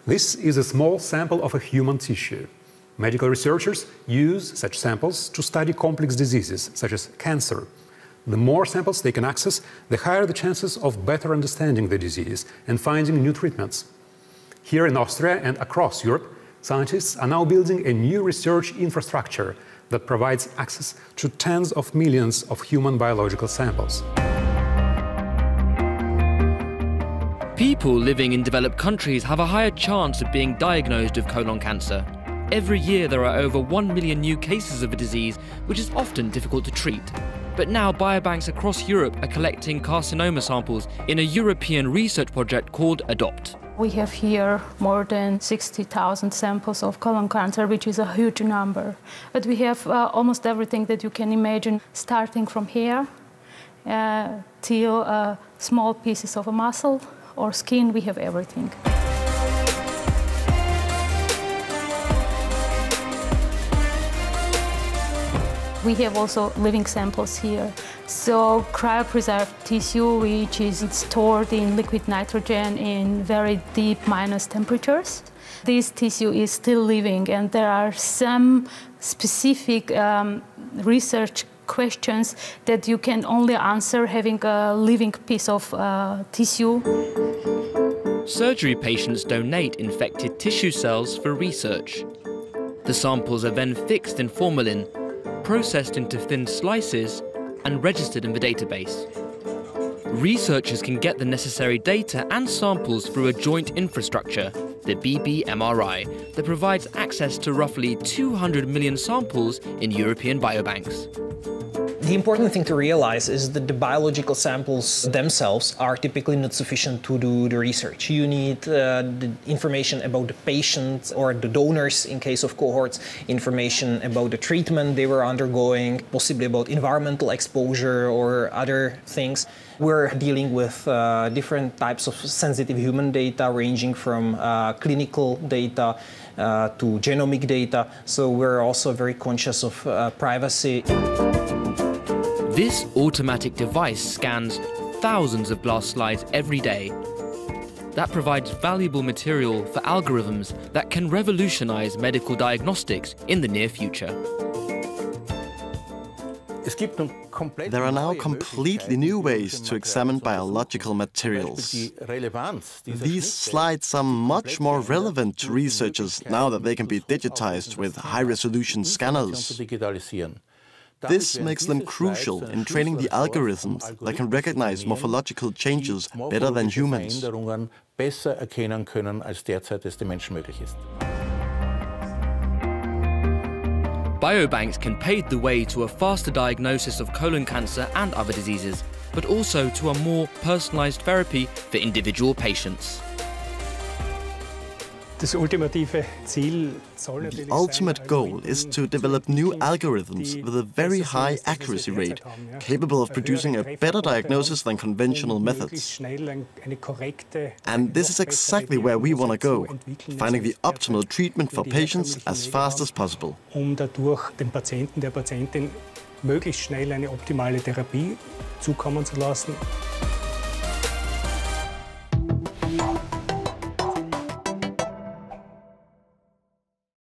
This is a small sample of a human tissue. Medical researchers use such samples to study complex diseases, such as cancer. The more samples they can access, the higher the chances of better understanding the disease and finding new treatments. Here in Austria and across Europe, scientists are now building a new research infrastructure that provides access to tens of millions of human biological samples. People living in developed countries have a higher chance of being diagnosed with colon cancer. Every year there are over 1 million new cases of a disease which is often difficult to treat. But now biobanks across Europe are collecting carcinoma samples in a European research project called ADOPT. We have here more than 60,000 samples of colon cancer, which is a huge number. But we have almost everything that you can imagine, starting from hair till small pieces of a muscle or skin. We have everything. We have also living samples here. So cryopreserved tissue, which is stored in liquid nitrogen in very deep minus temperatures. This tissue is still living, and there are some specific research questions that you can only answer having a living piece of tissue. Surgery patients donate infected tissue cells for research. The samples are then fixed in formalin, processed into thin slices, and registered in the database. Researchers can get the necessary data and samples through a joint infrastructure, the BBMRI, that provides access to roughly 200 million samples in European biobanks. The important thing to realize is that the biological samples themselves are typically not sufficient to do the research. You need the information about the patient or the donors in case of cohorts, information about the treatment they were undergoing, possibly about environmental exposure or other things. We're dealing with different types of sensitive human data, ranging from clinical data to genomic data, so we're also very conscious of privacy. This automatic device scans thousands of glass slides every day. That provides valuable material for algorithms that can revolutionize medical diagnostics in the near future. There are now completely new ways to examine biological materials. These slides are much more relevant to researchers now that they can be digitized with high-resolution scanners. This makes them crucial in training the algorithms that can recognize morphological changes better than humans. Biobanks can pave the way to a faster diagnosis of colon cancer and other diseases, but also to a more personalized therapy for individual patients. The ultimate goal is to develop new algorithms with a very high accuracy rate, capable of producing a better diagnosis than conventional methods. And this is exactly where we want to go, finding the optimal treatment for patients as fast as possible. Möglichst schnell eine optimale Therapie zukommen zu lassen.